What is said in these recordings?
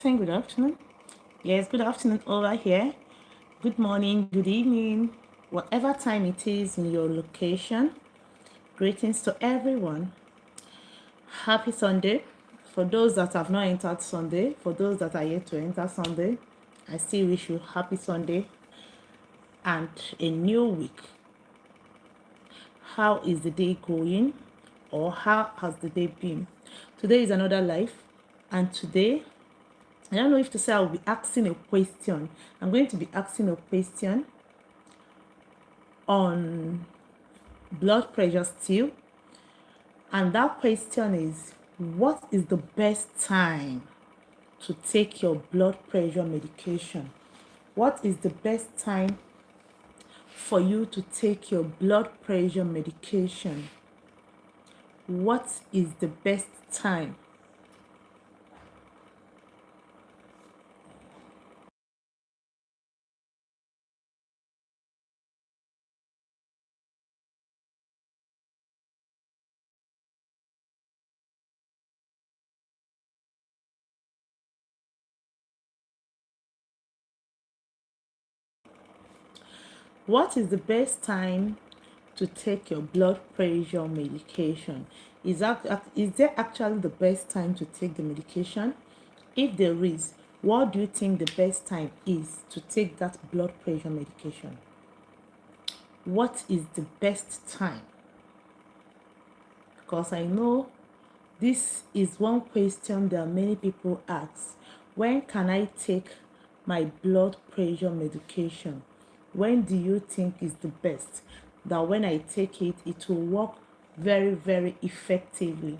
Saying good afternoon. Yes, good afternoon over here. Good morning, good evening, whatever time it is in your location. Greetings to everyone. Happy Sunday. For those that have not entered Sunday, for those that are yet to enter Sunday, I still wish you happy Sunday and a new week. How is the day going? Or how has the day been? Today is another life, and today I don't know if to say I'll be asking a question. I'm going to be asking a question on blood pressure still. And that question is, what is the best time to take your blood pressure medication? What is the best time for you to take your blood pressure medication? What is the best time? What is the best time to take your blood pressure medication? Is there actually the best time to take the medication? If there is, what do you think the best time is to take that blood pressure medication? What is the best time? Because I know this is one question that many people ask. When can I take my blood pressure medication? When do you think is the best? That when I take it, it will work very, very effectively.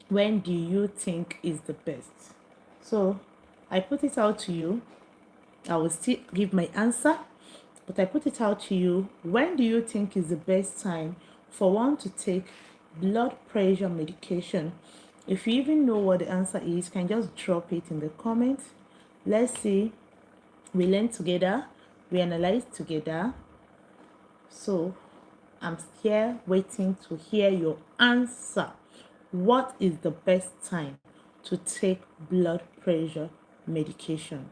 When do you think is the best? So I put it out to you. I will still give my answer, but I put it out to you. When do you think is the best time for one to take blood pressure medication? If you even know what the answer is, you can just drop it in the comments. Let's see. We learn together. We analyze together. So I'm here waiting to hear your answer. What is the best time to take blood pressure medication?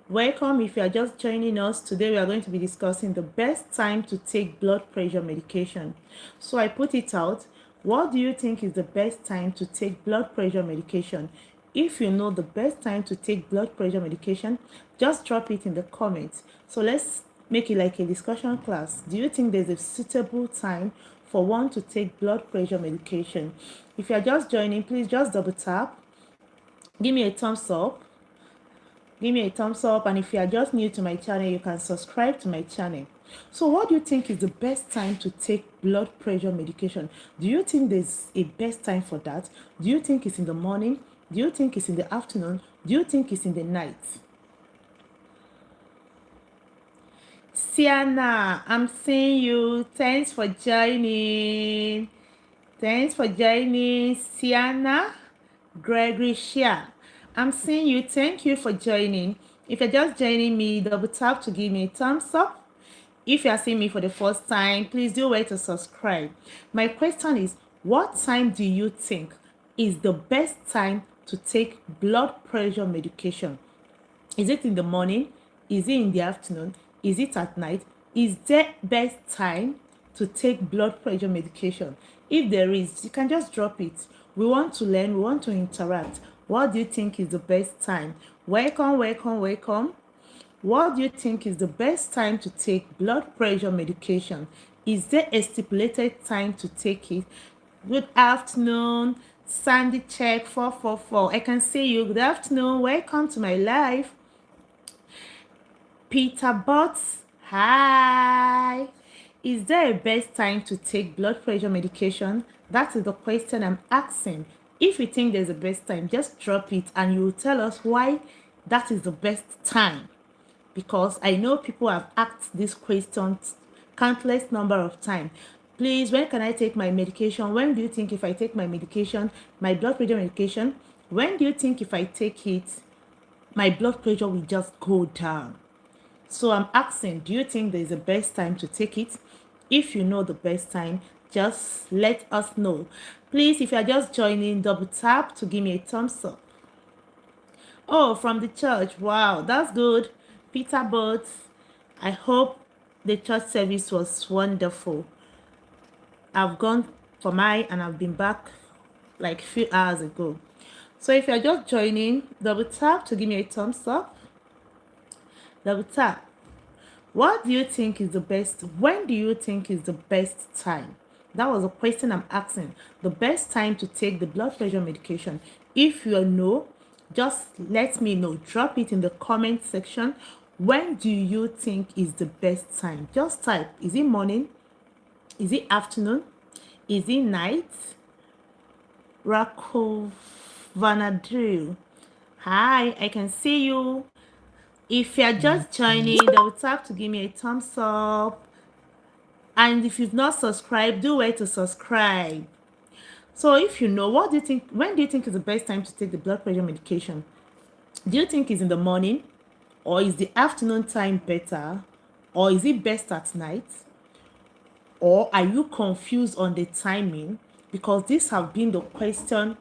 Welcome. If you are just joining us, today we are going to be discussing the best time to take blood pressure medication. So I put it out. What do you think is the best time to take blood pressure medication? If you know the best time to take blood pressure medication, just drop it in the comments. So let's make it like a discussion class. Do you think there's a suitable time for one to take blood pressure medication? If you are just joining, please just double tap. Give me a thumbs up. Give me a thumbs up, and if you are just new to my channel, you can subscribe to my channel. So what do you think is the best time to take blood pressure medication? Do you think there's a best time for that? Do you think it's in the morning? Do you think it's in the afternoon? Do you think it's in the night? Sienna, I'm seeing you. Thanks for joining. Thanks for joining, Sienna Gregory Shia. I'm seeing you. Thank you for joining. If you're just joining me, double tap to give me a thumbs up. If you are seeing me for the first time, please do wait to subscribe. My question is, what time do you think is the best time to take blood pressure medication? Is it in the morning? Is it in the afternoon? Is it at night? Is there best time to take blood pressure medication? If there is, you can just drop it. We want to learn, we want to interact. What do you think is the best time? Welcome, welcome, welcome. What do you think is the best time to take blood pressure medication? Is there a stipulated time to take it? Good afternoon, Sandy Check 444. I can see you. Good afternoon. Welcome to my live. Peter Butts, hi. Is there a best time to take blood pressure medication? That is the question I'm asking. If you think there's a best time, just drop it and you will tell us why that is the best time. Because I know people have asked this question countless number of times. Please, when can I take my medication? When do you think if I take my medication, my blood pressure medication, when do you think if I take it, my blood pressure will just go down? So I'm asking, do you think there's a best time to take it? If you know the best time, just let us know. Please, if you are just joining, double tap to give me a thumbs up. Oh, from the church. Wow, that's good. Peter Boats. I hope the church service was wonderful. I've gone for mine and I've been back like a few hours ago. So if you're just joining, double tap to give me a thumbs up. Double tap. What do you think is the best? When do you think is the best time? That was a question I'm asking. The best time to take the blood pressure medication. If you know, just let me know. Drop it in the comment section. When do you think is the best time? Just type. Is it morning? Is it afternoon? Is it night? Vanadru. Hi, I can see you. If you're just joining, double tap to give me a thumbs up. And if you've not subscribed, do wait to subscribe. So if you know, what do you think, when do you think is the best time to take the blood pressure medication? Do you think it's in the morning? Or is the afternoon time better? Or is it best at night? Or are you confused on the timing? Because this have been the question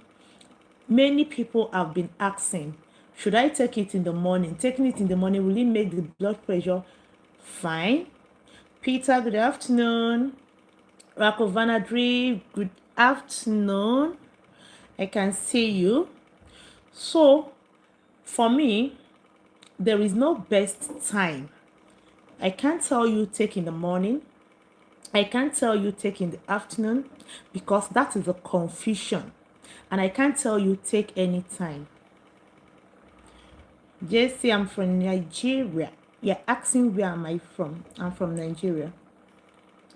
many people have been asking. Should I take it in the morning? Taking it in the morning, will it make the blood pressure fine? Peter, good afternoon. Rakovana, good afternoon. I can see you. So, for me, there is no best time. I can't tell you take in the morning. I can't tell you take in the afternoon because that is a confusion. And I can't tell you take any time. JC, I'm from Nigeria. You're asking where am I from? I'm from Nigeria.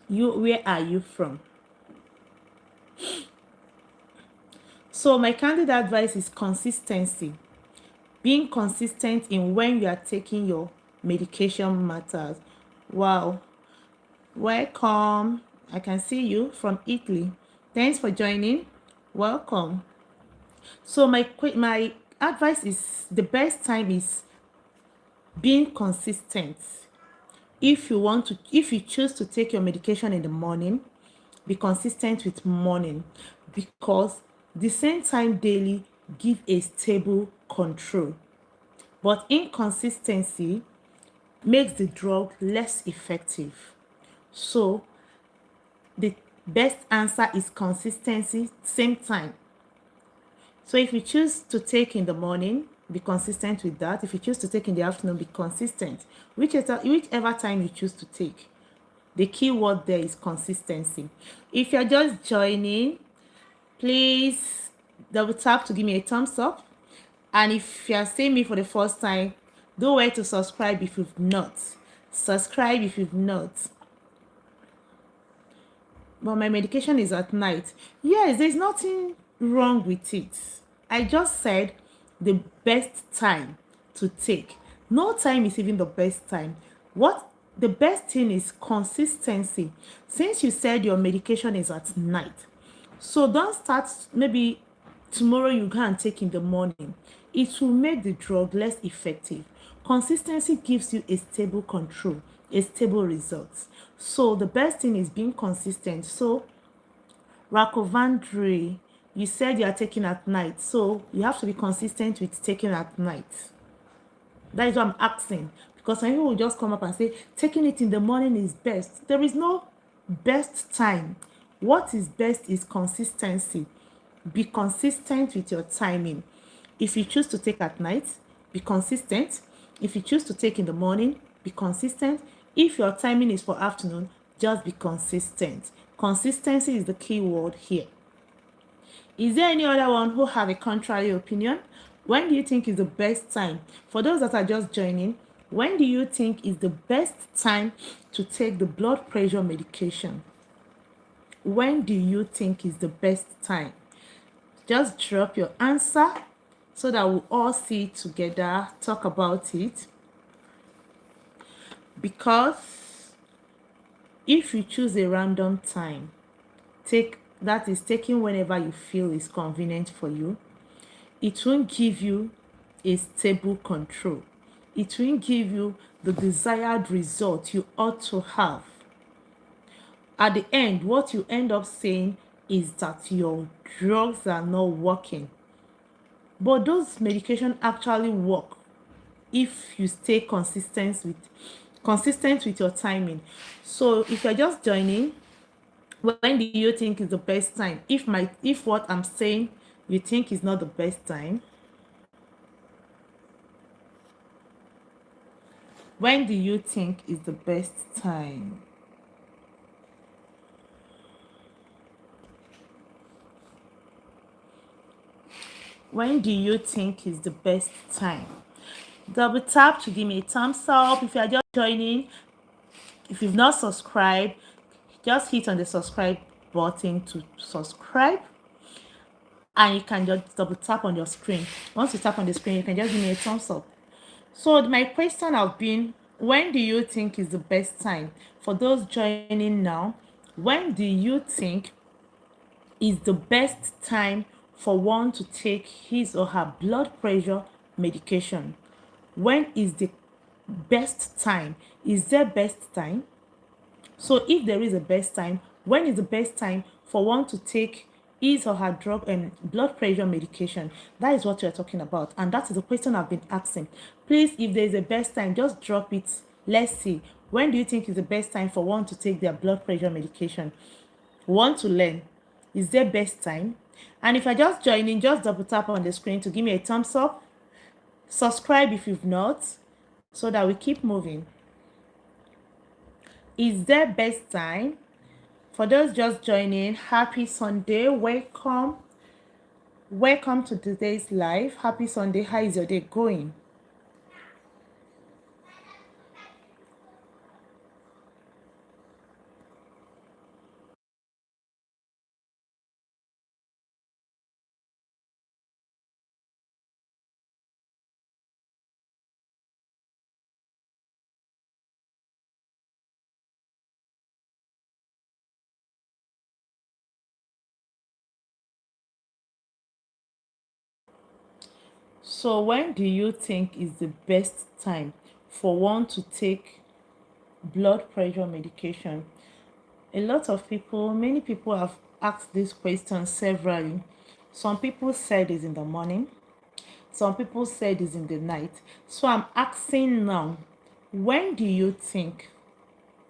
Where are you from? So my candid advice is consistency. Being consistent in when you are taking your medication matters. Wow. Welcome. I can see you from Italy. Thanks for joining. Welcome. So my advice is the best time is being consistent. If you choose to take your medication in the morning, be consistent with morning because the same time daily give a stable control. But inconsistency makes the drug less effective. So the best answer is consistency, same time. So if you choose to take in the morning, be consistent with that. If you choose to take in the afternoon, be consistent. Whichever time you choose to take. The key word there is consistency. If you're just joining, please double tap to give me a thumbs up. And if you're seeing me for the first time, don't wait to subscribe if you've not. Subscribe if you've not. But my medication is at night. Yes, there's nothing wrong with it. I just said the best time to take. No time is even the best time. What the best thing is consistency. Since you said your medication is at night, so don't start maybe tomorrow you go and take in the morning. It will make the drug less effective. Consistency gives you a stable control, a stable result. So the best thing is being consistent. So Rakovandre, you said you are taking at night. So you have to be consistent with taking at night. That is what I'm asking. Because some people will just come up and say, taking it in the morning is best. There is no best time. What is best is consistency. Be consistent with your timing. If you choose to take at night, be consistent. If you choose to take in the morning, be consistent. If your timing is for afternoon, just be consistent. Consistency is the key word here. Is there any other one who have a contrary opinion? When do you think is the best time? For those that are just joining, when do you think is the best time to take the blood pressure medication? When do you think is the best time? Just drop your answer so that we'll all see it together, talk about it. Because if you choose a random time, taking whenever you feel is convenient for you, it won't give you a stable control. It won't give you the desired result you ought to have. At the end, what you end up saying is that your drugs are not working. But those medication actually work if you stay consistent with your timing. So if you're just joining, when do you think is the best time? If what I'm saying you think is not the best time, when do you think is the best time? When do you think is the best time? Double tap to give me a thumbs up. If you are just joining, if you've not subscribed, just hit on the subscribe button to subscribe, and you can just double tap on your screen. Once you tap on the screen, you can just give me a thumbs up. So my question have been, when do you think is the best time? For those joining now, when do you think is the best time for one to take his or her blood pressure medication? When is the best time? Is there best time? So if there is a best time, when is the best time for one to take his or her drug and blood pressure medication? That is what we are talking about, and that is the question I've been asking. Please, if there is a best time, just drop it. Let's see. When do you think is the best time for one to take their blood pressure medication? Want to learn? Is there best time? And if I just joining, just double tap on the screen to give me a thumbs up. Subscribe if you've not, so that we keep moving. Is there best time? For those just joining, happy Sunday. Welcome. Welcome to today's live. Happy Sunday. How is your day going? So when do you think is the best time for one to take blood pressure medication? A lot of people, many people have asked this question severally. Some people said it's in the morning. Some people said it's in the night. So I'm asking now, when do you think,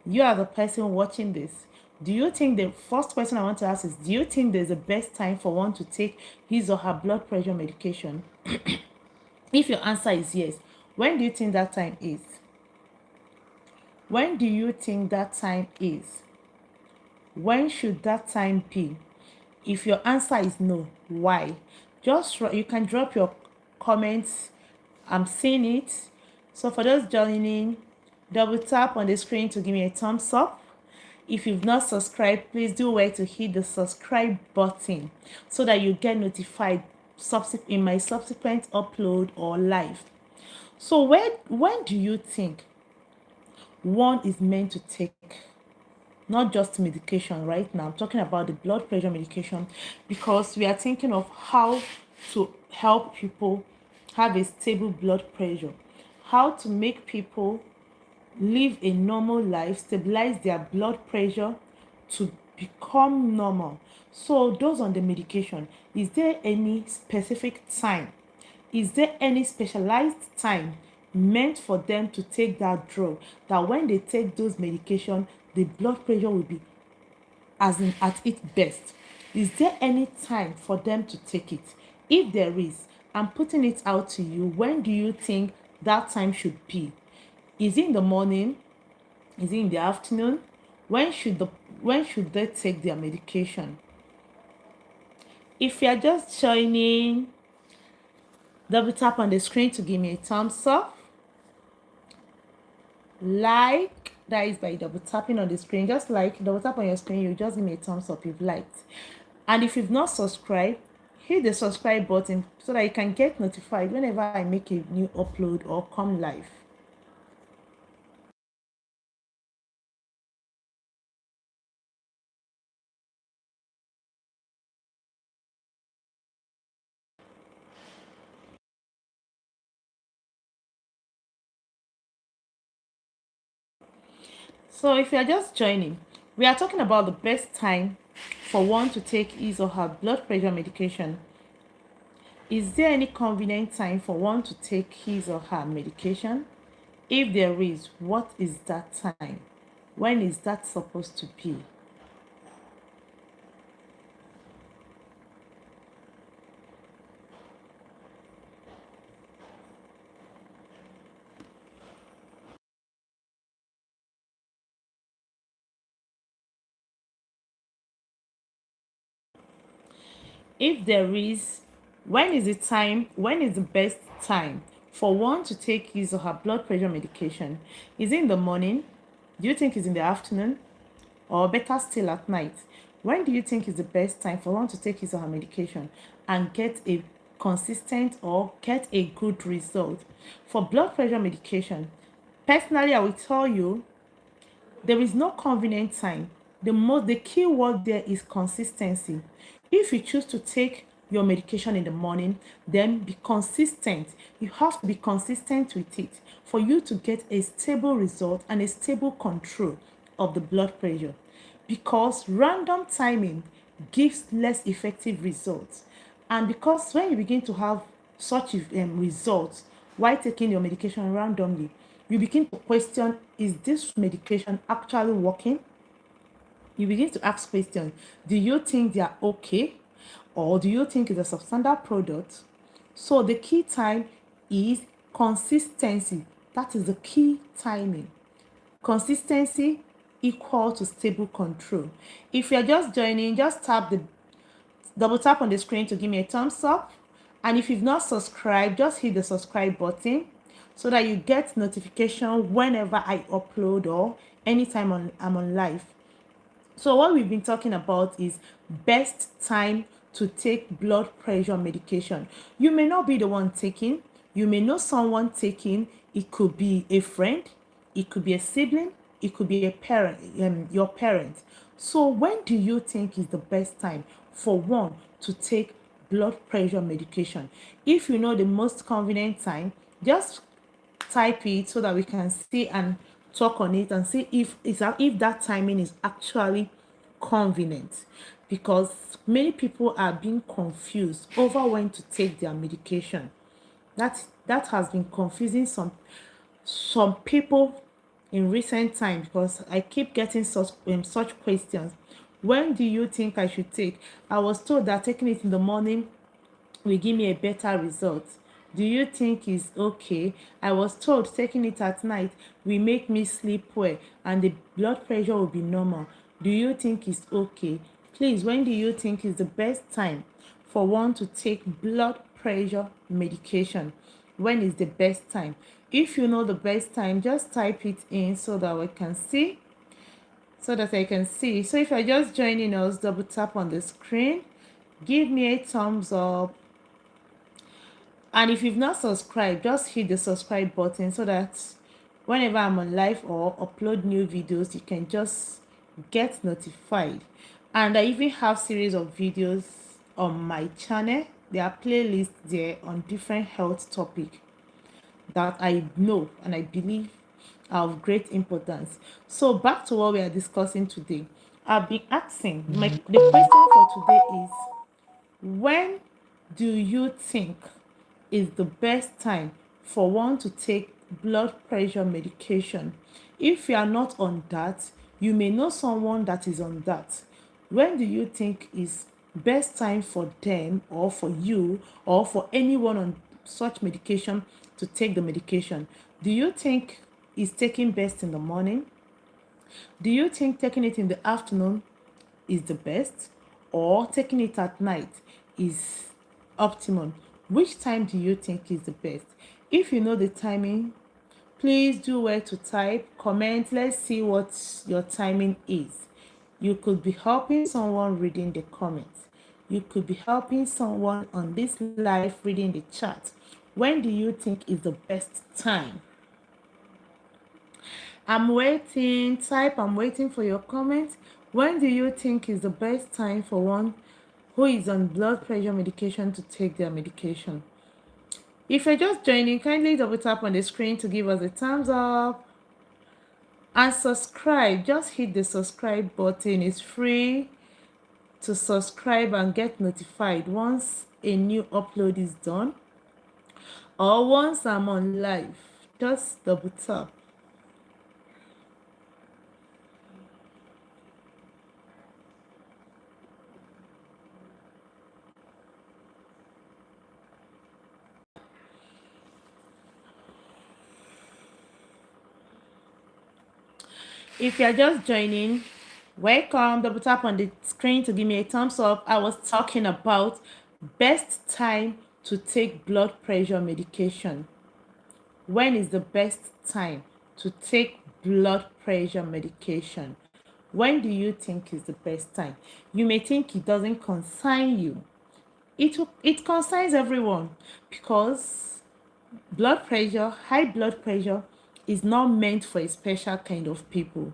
you are the person watching this, do you think, the first question I want to ask is, do you think there's a best time for one to take his or her blood pressure medication? If your answer is yes, when do you think that time is? When do you think that time is? When should that time be? If your answer is no, why? Just you can drop your comments. I'm seeing it. So for those joining, double tap on the screen to give me a thumbs up. If you've not subscribed, please do well to hit the subscribe button so that you get notified in my subsequent upload or live. So when do you think one is meant to take, not just medication right now, I'm talking about the blood pressure medication, because we are thinking of how to help people have a stable blood pressure, how to make people live a normal life, stabilize their blood pressure to become normal. So those on the medication, is there any specific time? Is there any specialized time meant for them to take that drug, that when they take those medication, the blood pressure will be as in at its best? Is there any time for them to take it? If there is, I'm putting it out to you. When do you think that time should be? Is it in the morning? Is it in the afternoon? When should they take their medication? If you're just joining, double tap on the screen to give me a thumbs up. Like, that is by double tapping on the screen. Just like, double tap on your screen, you just give me a thumbs up if you've liked. And if you've not subscribed, hit the subscribe button so that you can get notified whenever I make a new upload or come live. So if you're just joining, we are talking about the best time for one to take his or her blood pressure medication. Is there any convenient time for one to take his or her medication? If there is, what is that time? When is that supposed to be? If there is, when is the best time for one to take his or her blood pressure medication? Is it in the morning? Do you think it's in the afternoon? Or better still at night? When do you think is the best time for one to take his or her medication and get a consistent or get a good result? For blood pressure medication, personally, I will tell you there is no convenient time. The key word there is consistency. If you choose to take your medication in the morning, then be consistent. You have to be consistent with it for you to get a stable result and a stable control of the blood pressure. Because random timing gives less effective results. And because when you begin to have such results while taking your medication randomly, you begin to question, is this medication actually working? You begin to ask questions. Do you think they are okay? Or do you think it's a substandard product? So the key time is consistency. That is the key timing. Consistency equal to stable control. If you're just joining, just double tap on the screen to give me a thumbs up. And if you've not subscribed, just hit the subscribe button so that you get notification whenever I upload or anytime I'm on live. So what we've been talking about is best time to take blood pressure medication. You may not be the one taking, you may know someone taking. It could be a friend, it could be a sibling, it could be a parent, your parent. So when do you think is the best time for one to take blood pressure medication? If you know the most convenient time, just type it so that we can see and talk on it and see if that timing is actually convenient, because many people are being confused over when to take their medication. That has been confusing some people in recent times, because I keep getting such questions. When do you think I should take? I was told that taking it in the morning will give me a better result. Do you think it's okay? I was told taking it at night will make me sleep well and the blood pressure will be normal. Do you think it's okay? Please, when do you think is the best time for one to take blood pressure medication? When is the best time? If you know the best time, just type it in so that we can see, so that I can see. So if you're just joining us, double tap on the screen, give me a thumbs up. And if you've not subscribed, just hit the subscribe button so that whenever I'm on live or upload new videos, you can just get notified. And I even have series of videos on my channel. There are playlists there on different health topics that I know and I believe are of great importance. So back to what we are discussing today. I've been asking, the question for today is, when do you think is the best time for one to take blood pressure medication? If you are not on that, you may know someone that is on that. When do you think is best time for them or for you or for anyone on such medication to take the medication? Do you think is taking best in the morning? Do you think taking it in the afternoon is the best, or taking it at night is optimum? Which time do you think is the best? If you know the timing, please do well to type, comment. Let's see what your timing is. You could be helping someone reading the comments. You could be helping someone on this live reading the chat. When do you think is the best time? I'm waiting. Type, I'm waiting for your comments. When do you think is the best time for one who is on blood pressure medication to take their medication? If you're just joining, kindly double tap on the screen to give us a thumbs up and subscribe. Just hit the subscribe button. It's free to subscribe and get notified once a new upload is done or once I'm on live. Just double tap. If you're just joining, welcome. Double tap on the screen to give me a thumbs up. I was talking about best time to take blood pressure medication. When is the best time to take blood pressure medication? When do you think is the best time? You may think it doesn't concern you. It concerns everyone because high blood pressure is not meant for a special kind of people.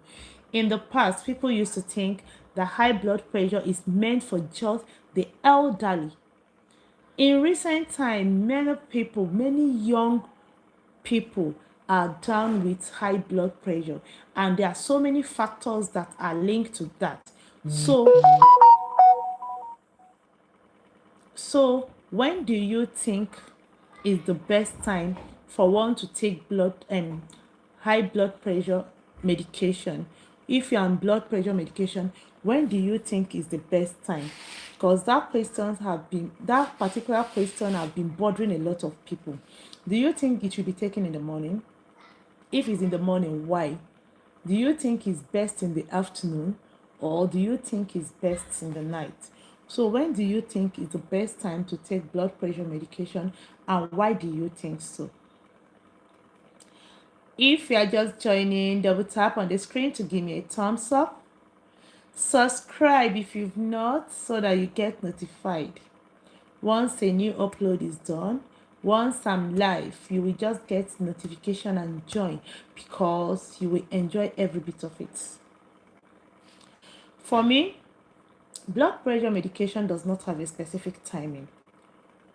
In the past, people used to think that high blood pressure is meant for just the elderly. In recent time, many young people are down with high blood pressure, and there are so many factors that are linked to that. So when do you think is the best time for one to take high blood pressure medication? If you're on blood pressure medication, when do you think is the best time? Because that particular question have been bothering a lot of people. Do you think it should be taken in the morning? If it's in the morning, why? Do you think it's best in the afternoon, or do you think it's best in the night? So when do you think is the best time to take blood pressure medication, and why do you think so? If you are just joining, double tap on the screen to give me a thumbs up. Subscribe if you've not so that you get notified. Once a new upload is done, once I'm live, you will just get notification and join because you will enjoy every bit of it. For me, blood pressure medication does not have a specific timing.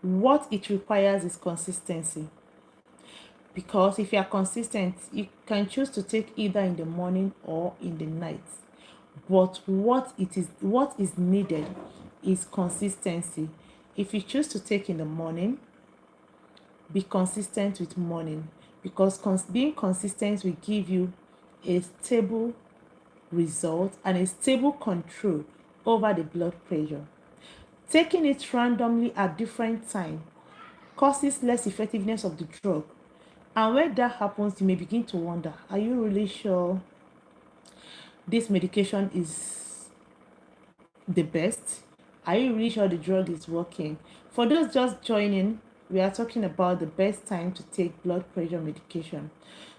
What it requires is consistency. Because if you are consistent, you can choose to take either in the morning or in the night. But what is needed is consistency. If you choose to take in the morning, be consistent with morning, because being consistent will give you a stable result and a stable control over the blood pressure. Taking it randomly at different time causes less effectiveness of the drug. And when that happens, you may begin to wonder, are you really sure this medication is the best? Are you really sure the drug is working? For those just joining, we are talking about the best time to take blood pressure medication.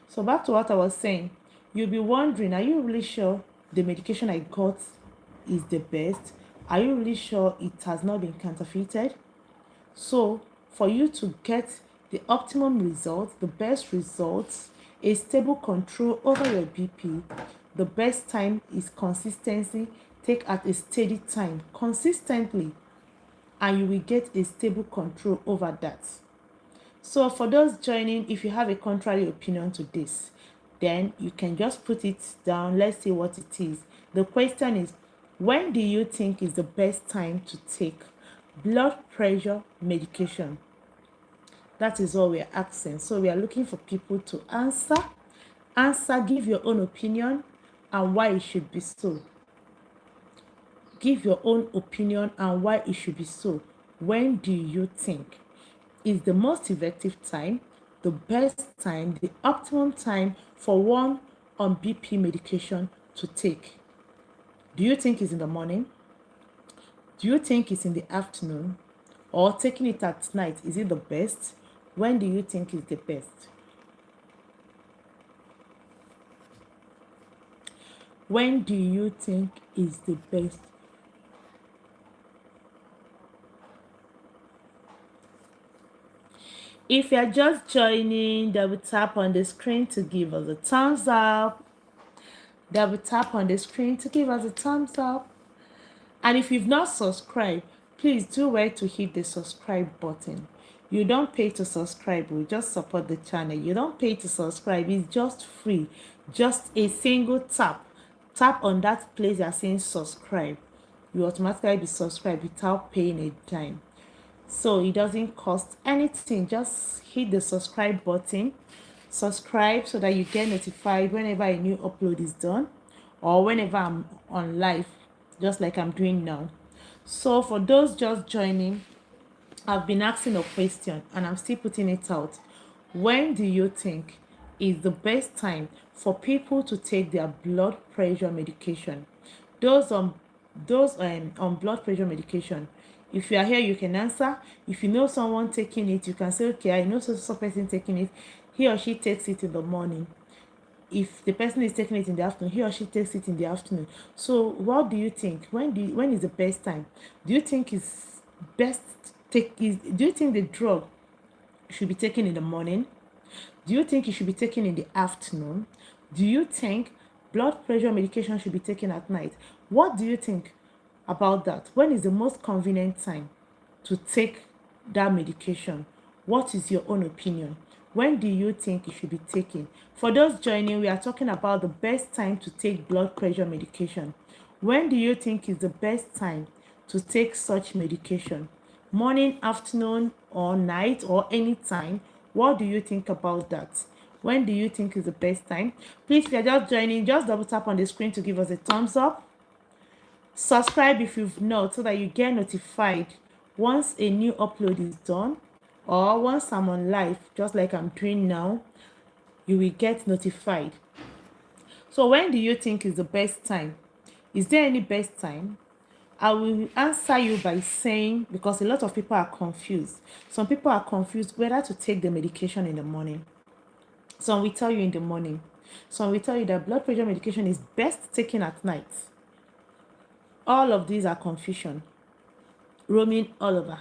So back to what I was saying, you'll be wondering, are you really sure the medication I got is the best? Are you really sure it has not been counterfeited? So for you to get the optimum results, the best results, a stable control over your BP, the best time is consistency. Take at a steady time consistently, and you will get a stable control over that. So for those joining, if you have a contrary opinion to this, then you can just put it down. Let's see what it is. The question is, when do you think is the best time to take blood pressure medication? That is all we are asking. So we are looking for people to answer, give your own opinion and why it should be so. Give your own opinion and why it should be so. When do you think is the most effective time, the best time, the optimum time for one on BP medication to take? Do you think it's in the morning? Do you think it's in the afternoon? Or taking it at night, is it the best? When do you think is the best? When do you think is the best? If you're just joining, double tap on the screen to give us a thumbs up. Double tap on the screen to give us a thumbs up. And if you've not subscribed, please do well to hit the subscribe button. You don't pay to subscribe, we just support the channel. You don't pay to subscribe, it's just free. Just a single tap. Tap on that place you're saying subscribe. You automatically be subscribed without paying a dime. So it doesn't cost anything. Just hit the subscribe button. Subscribe so that you get notified whenever a new upload is done or whenever I'm on live, just like I'm doing now. So for those just joining, I've been asking a question and I'm still putting it out. When do you think is the best time for people to take their blood pressure medication? Those on on blood pressure medication. If you are here, you can answer. If you know someone taking it, you can say, okay, I know so person taking it. He or she takes it in the morning. If the person is taking it in the afternoon, he or she takes it in the afternoon. So what do you think? When is the best time? Do you think it's best do you think the drug should be taken in the morning? Do you think it should be taken in the afternoon? Do you think blood pressure medication should be taken at night? What do you think about that? When is the most convenient time to take that medication? What is your own opinion? When do you think it should be taken? For those joining, we are talking about the best time to take blood pressure medication. When do you think is the best time to take such medication? Morning, afternoon, or night, or any time? What do you think about that? When do you think is the best time? Please, if you're just joining, just double tap on the screen to give us a thumbs up. Subscribe if you've not so that you get notified once a new upload is done or once I'm on live, just like I'm doing now, you will get notified. So when do you think is the best time? Is there any best time? I will answer you by saying, because a lot of people are confused. Some people are confused whether to take the medication in the morning. Some will tell you in the morning. Some will tell you that blood pressure medication is best taken at night. All of these are confusion, roaming all over.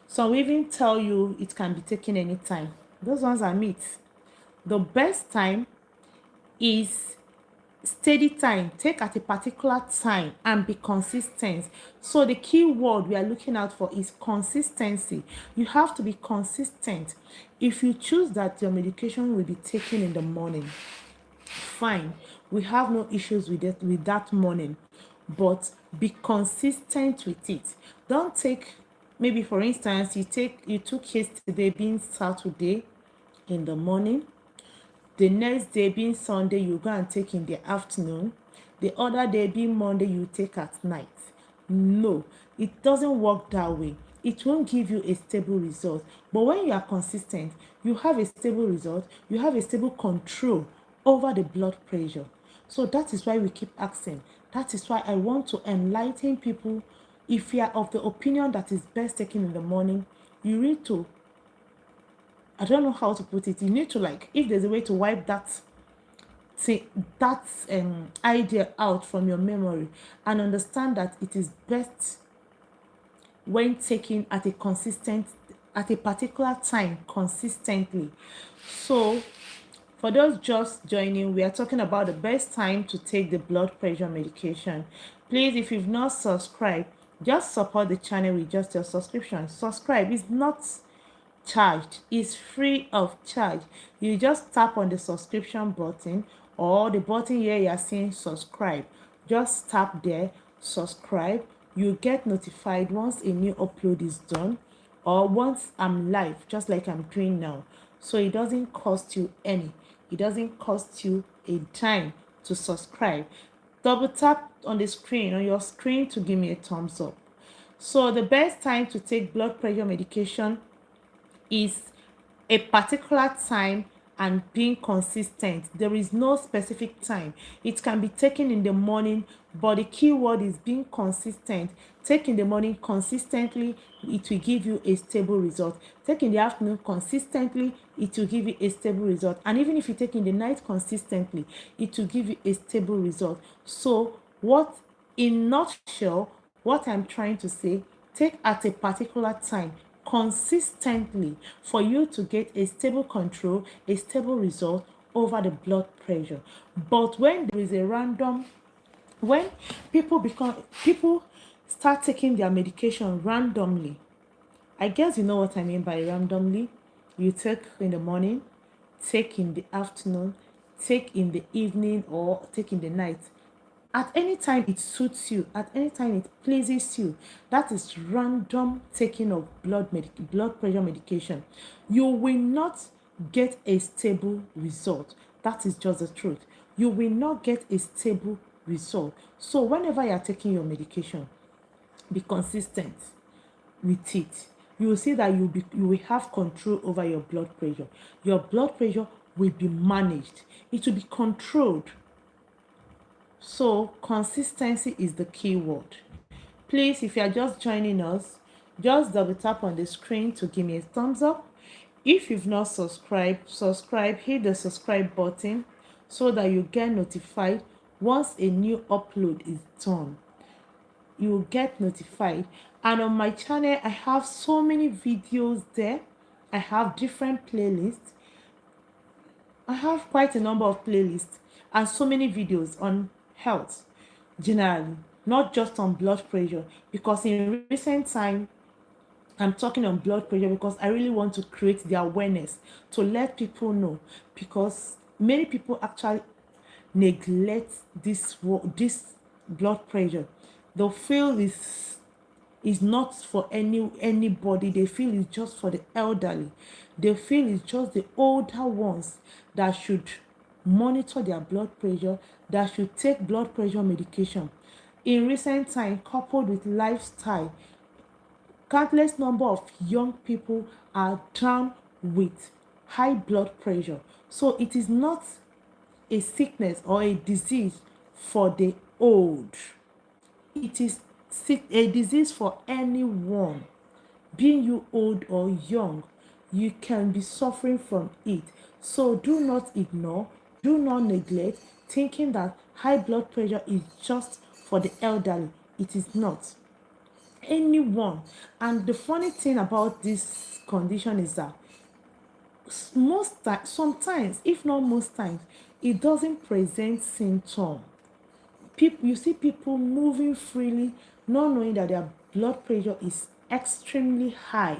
Some will even tell you it can be taken anytime. Those ones are myths. The best time is steady time. Take at a particular time and be consistent. So the key word we are looking out for is consistency. You have to be consistent. If you choose that your medication will be taken in the morning, fine, we have no issues with it with that morning, but be consistent with it. Don't take, maybe for instance, you took yesterday being Saturday in the morning, the next day being Sunday, you go and take in the afternoon. The other day being Monday, you take at night. No, it doesn't work that way. It won't give you a stable result. But when you are consistent, you have a stable result, you have a stable control over the blood pressure. So that is why we keep asking. That is why I want to enlighten people. If you are of the opinion that is best taken in the morning, you need to, I don't know how to put it. You need to, like, if there's a way to wipe that idea out from your memory and understand that it is best when taken at a particular time consistently. So for those just joining, we are talking about the best time to take the blood pressure medication. Please, if you've not subscribed, just support the channel with just your subscription. Subscribe is not charged, is free of charge. You just tap on the subscription button or the button here you are seeing subscribe. Just tap there, subscribe. You get notified once a new upload is done or once I'm live, just like I'm doing now. So it doesn't cost you any. It doesn't cost you a dime to subscribe. Double tap on the screen, on your screen, to give me a thumbs up. So the best time to take blood pressure medication is a particular time and being consistent. There is no specific time. It can be taken in the morning, but the key word is being consistent. Take in the morning consistently, it will give you a stable result. Take in the afternoon consistently, it will give you a stable result. And even if you take in the night consistently, it will give you a stable result. So what, in nutshell, what I'm trying to say, take at a particular time consistently for you to get a stable control, a stable result over the blood pressure. But when there is a random, when people start taking their medication randomly, I guess you know what I mean by randomly. You take in the morning, take in the afternoon, take in the evening, or take in the night. At any time it suits you, at any time it pleases you. That is random taking of blood pressure medication. You will not get a stable result. That is just the truth. You will not get a stable result. So whenever you are taking your medication, be consistent with it. You will see that you will have control over your blood pressure. Your blood pressure will be managed. It will be controlled. So consistency is the key word. Please, if you are just joining us, just double tap on the screen to give me a thumbs up. If you've not subscribed, subscribe, hit the subscribe button so that you get notified once a new upload is done. You will get notified. And on my channel, I have so many videos there. I have different playlists. I have quite a number of playlists and so many videos on health generally, not just on blood pressure, because in recent time I'm talking on blood pressure because I really want to create the awareness to let people know, because many people actually neglect this blood pressure. They feel is not for anybody. They feel it's just for the elderly. They feel it's just the older ones that should monitor their blood pressure, that should take blood pressure medication. In recent time, coupled with lifestyle, countless number of young people are down with high blood pressure. So it is not a sickness or a disease for the old. It is a disease for anyone. Being you old or young, you can be suffering from it. So do not ignore, do not neglect thinking that high blood pressure is just for the elderly. It is not. Anyone. And the funny thing about this condition is that most times, sometimes, if not most times, it doesn't present symptoms. People, you see people moving freely, not knowing that their blood pressure is extremely high.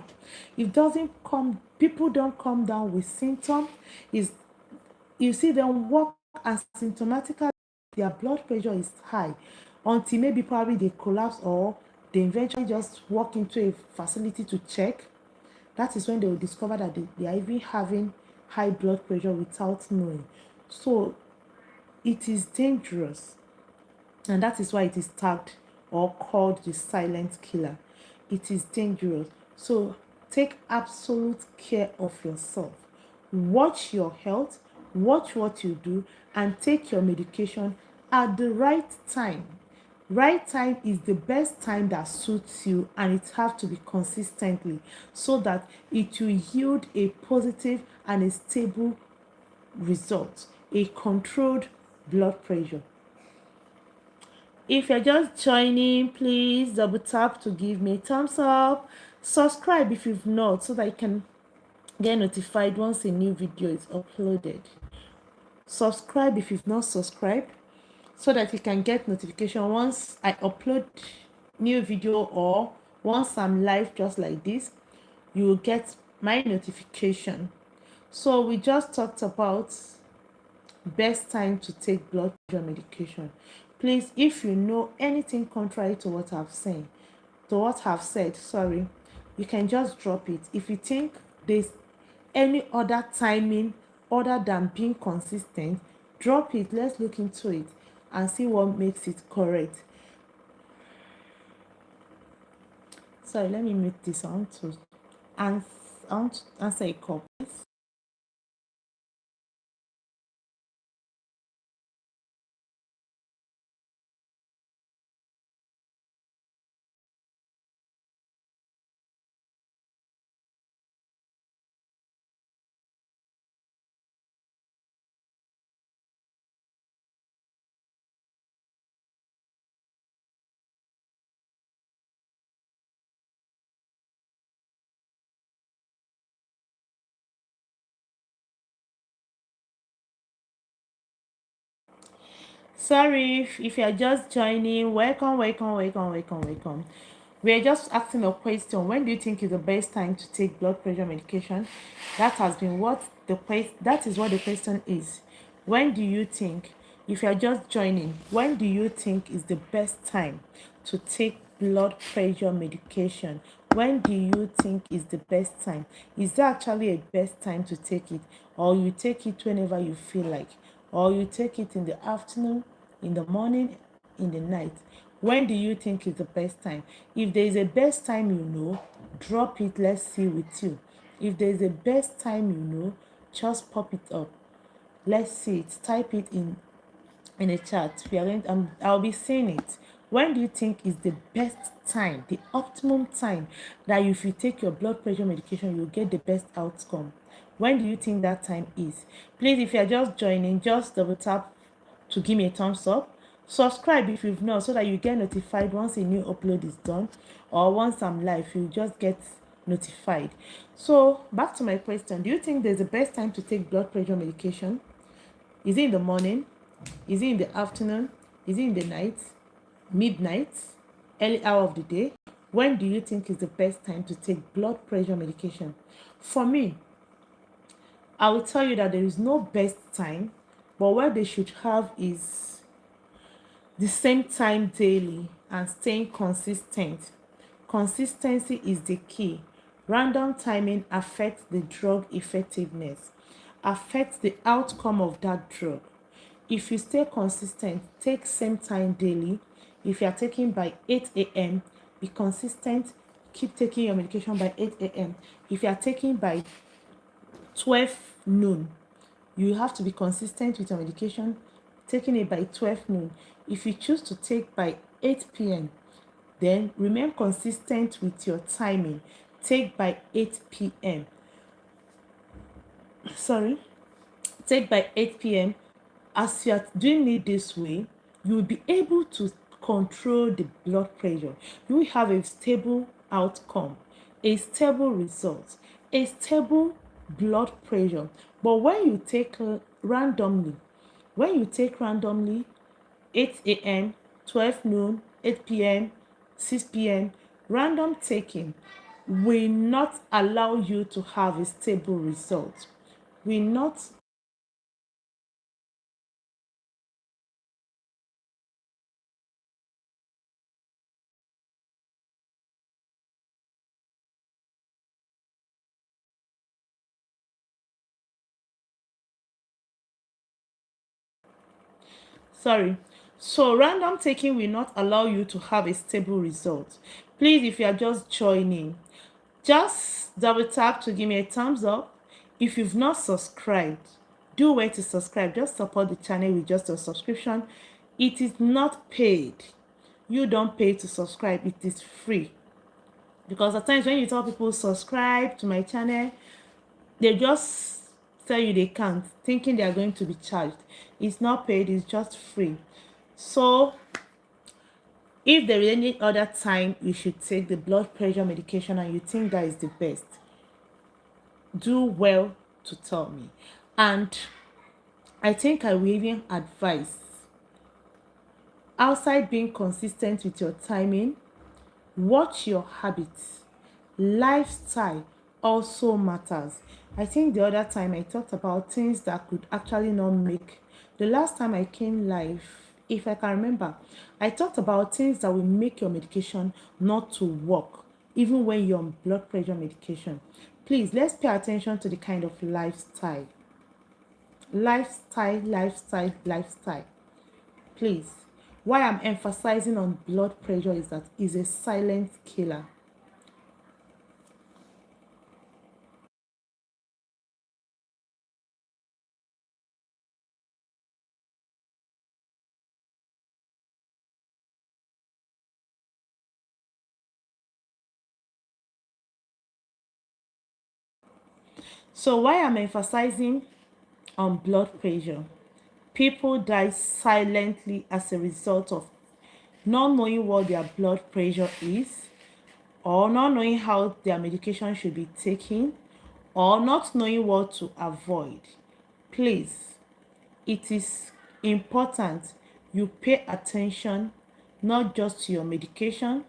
It doesn't come, people don't come down with symptoms. Is you see them walk asymptomatically, their blood pressure is high, until maybe probably they collapse or they eventually just walk into a facility to check. That is when they will discover that they are even having high blood pressure without knowing. So it is dangerous. And that is why it is tagged or called the silent killer. It is dangerous. So take absolute care of yourself. Watch your health, watch what you do, and take your medication at the right time. Right time is the best time that suits you, and it has to be consistently so that it will yield a positive and a stable result, a controlled blood pressure. If you're just joining, please double tap to give me a thumbs up. Subscribe if you've not, so that you can get notified once a new video is uploaded. Subscribe if you've not subscribed, so that you can get notification once I upload new video, or once I'm live just like this, you will get my notification. So we just talked about best time to take blood pressure medication. Please, if you know anything contrary to what I've said, you can just drop it. If you think there's any other timing other than being consistent, drop it. Let's look into it and see what makes it correct. Sorry, let me make this on to answer a call. Sorry if you are just joining. Welcome, welcome, welcome, welcome, welcome. We are just asking a question. When do you think is the best time to take blood pressure medication? That has been what the question. That is what the question is. When do you think? If you're just joining, when do you think is the best time to take blood pressure medication? When do you think is the best time? Is there actually a best time to take it, or you take it whenever you feel like, or you take it in the afternoon, in the morning, in the night? When do you think is the best time? If there is a best time drop it, let's see with you. If there is a best time just pop it up. Let's see it. Type it in a chat. I'll be saying it. When do you think is the best time, the optimum time that if you take your blood pressure medication, you'll get the best outcome? When do you think that time is? Please, if you're just joining, just double tap to give me a thumbs up. Subscribe if you've not, so that you get notified once a new upload is done, or once I'm live, you just get notified. So back to my question: do you think there's the best time to take blood pressure medication? Is it in the morning? Is it in the afternoon? Is it in the night? Midnight? Early hour of the day? When do you think is the best time to take blood pressure medication? For me, I will tell you that there is no best time, but what they should have is the same time daily and staying consistent. Consistency is the key. Random timing affects the drug effectiveness, affects the outcome of that drug. If you stay consistent, take same time daily. If you are taking by 8 a.m., be consistent, keep taking your medication by 8 a.m. If you are taking by 12 noon, you have to be consistent with your medication, taking it by 12 noon. If you choose to take by 8 p.m., then remain consistent with your timing. Take by 8 p.m. Sorry, take by 8 p.m. As you are doing it this way, you will be able to control the blood pressure. You will have a stable outcome, a stable result, a stable blood pressure. But when you take randomly, 8 a.m., 12 noon, 8 p.m., 6 p.m., random taking will not allow you to have a stable result. Will not. Sorry. So random taking will not allow you to have a stable result. Please, if you are just joining, just double tap to give me a thumbs up. If you've not subscribed, do where to subscribe. Just support the channel with just a subscription. It is not paid. You don't pay to subscribe. It is free. Because at times when you tell people subscribe to my channel, they just tell you they can't, thinking they are going to be charged. It's not paid, it's just free. So if there is any other time you should take the blood pressure medication and you think that is the best, do well to tell me. And I think I will even advise, outside being consistent with your timing, watch your habits. Lifestyle also matters. I think the other time I talked about things that could actually not make. The last time I came live, if I can remember, I talked about things that will make your medication not to work, even when you're on blood pressure medication. Please, let's pay attention to the kind of lifestyle. Lifestyle. Please. Why I'm emphasizing on blood pressure is that it's a silent killer. So why I'm emphasizing on blood pressure? People die silently as a result of not knowing what their blood pressure is, or not knowing how their medication should be taken, or not knowing what to avoid. Please, it is important you pay attention not just to your medication,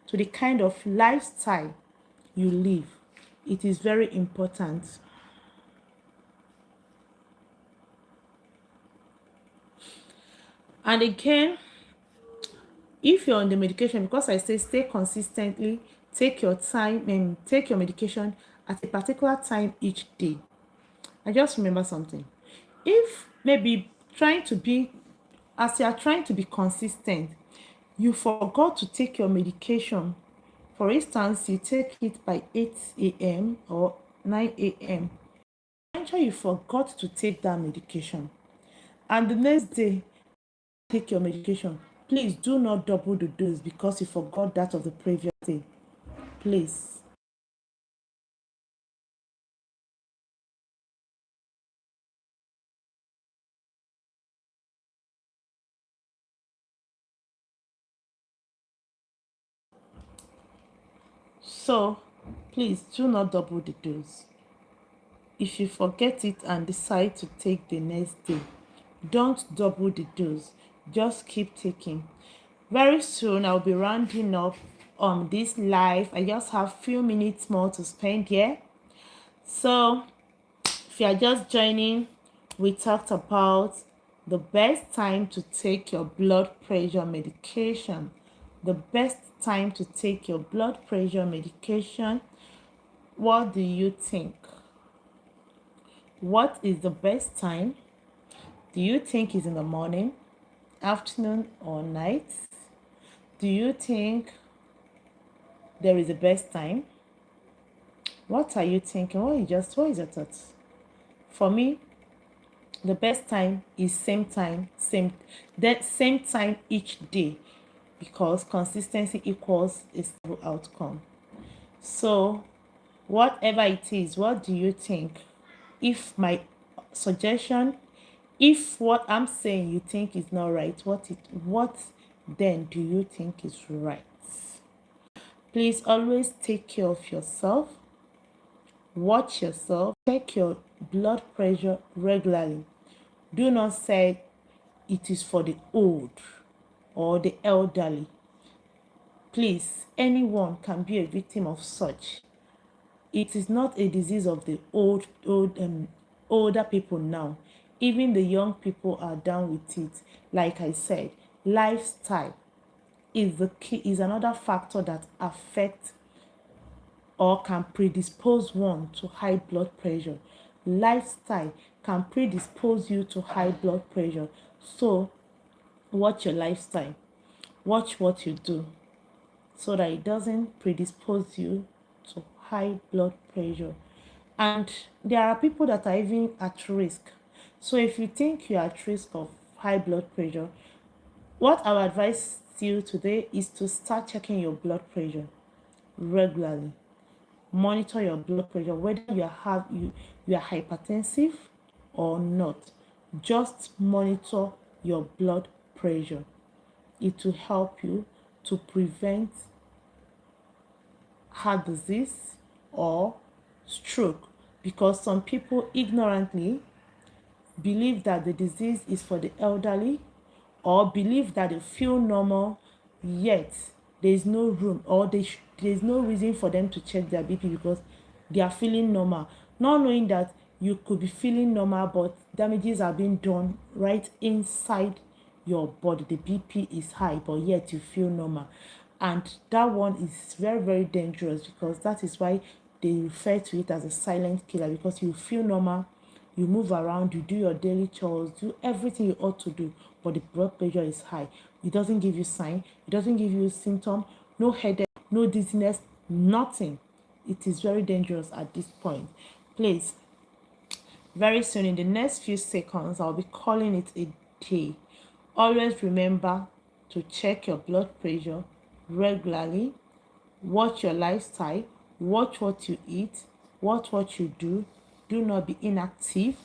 to the kind of lifestyle you live. It is very important. And again, if you're on the medication, because I say stay consistently, take your time and take your medication at a particular time each day. I just remember something. If maybe trying to be, as you are trying to be consistent, you forgot to take your medication. For instance, you take it by 8 a.m. or 9 a.m. Eventually, you forgot to take that medication. And the next day, take your medication. Please do not double the dose because you forgot that of the previous day. Please. So, please do not double the dose. If you forget it and decide to take the next day, don't double the dose. Just keep taking. Very soon, I'll be rounding up on this live. I just have few minutes more to spend here. So, if you are just joining, we talked about the best time to take your blood pressure medication. The best time to take your blood pressure medication. What do you think? What is the best time? Do you think it's in the morning, afternoon, or night? Do you think there is a best time? What are you thinking? What is your thoughts? For me, the best time is same time, same time each day, because consistency equals a stable outcome. So, whatever it is, what do you think? If my suggestion, if what I'm saying you think is not right, what then do you think is right? Please always take care of yourself. Watch yourself. Check your blood pressure regularly. Do not say it is for the old or the elderly. Please, anyone can be a victim of such. It is not a disease of the older people now. Even the young people are down with it. Like I said, lifestyle is the key, is another factor that affects or can predispose one to high blood pressure. Lifestyle can predispose you to high blood pressure. So watch your lifestyle. Watch what you do so that it doesn't predispose you to high blood pressure. And there are people that are even at risk. So if you think you are at risk of high blood pressure, what I would advise you today is to start checking your blood pressure regularly. Monitor your blood pressure, whether you are hypertensive or not. Just monitor your blood pressure. It will help you to prevent heart disease or stroke, because some people ignorantly believe that the disease is for the elderly, or believe that they feel normal, yet there is no room, or there is no reason for them to check their BP because they are feeling normal, not knowing that you could be feeling normal but damages are being done right inside your body. The BP is high but yet you feel normal, and that one is very, very dangerous, because that is why they refer to it as a silent killer, because you feel normal, you move around, you do your daily chores, do everything you ought to do, but the blood pressure is high. It doesn't give you sign, it doesn't give you symptom, no headache, no dizziness, nothing. It is very dangerous at this point. Please, very soon in the next few seconds, I'll be calling it a day. Always remember to check your blood pressure regularly. Watch your lifestyle. Watch what you eat. Watch what you do. Do not be inactive.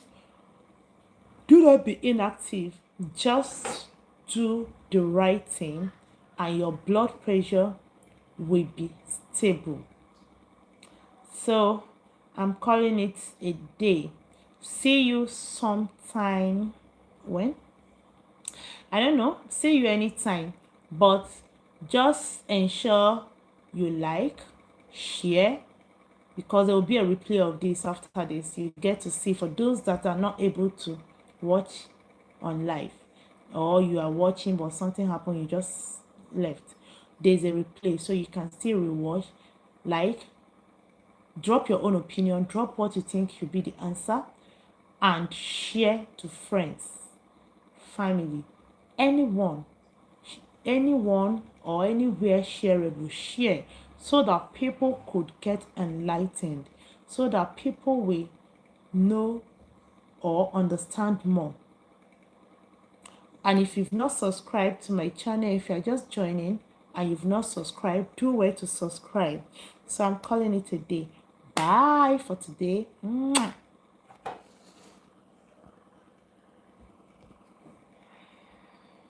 Do not be inactive. Just do the right thing and your blood pressure will be stable. So I'm calling it a day. See you sometime. When? I don't know. See you anytime. But just ensure you like, share, because there will be a replay of this after this. You get to see, for those that are not able to watch on live. or you are watching but something happened, you just left, there's a replay, so you can still rewatch. Like, drop your own opinion, drop what you think should be the answer, and share to friends, family, anyone, anyone or anywhere shareable, share, so that people could get enlightened, so that people will know or understand more. And if you've not subscribed to my channel, if you're just joining and you've not subscribed, do where to subscribe. So I'm calling it a day. Bye for today. Mwah.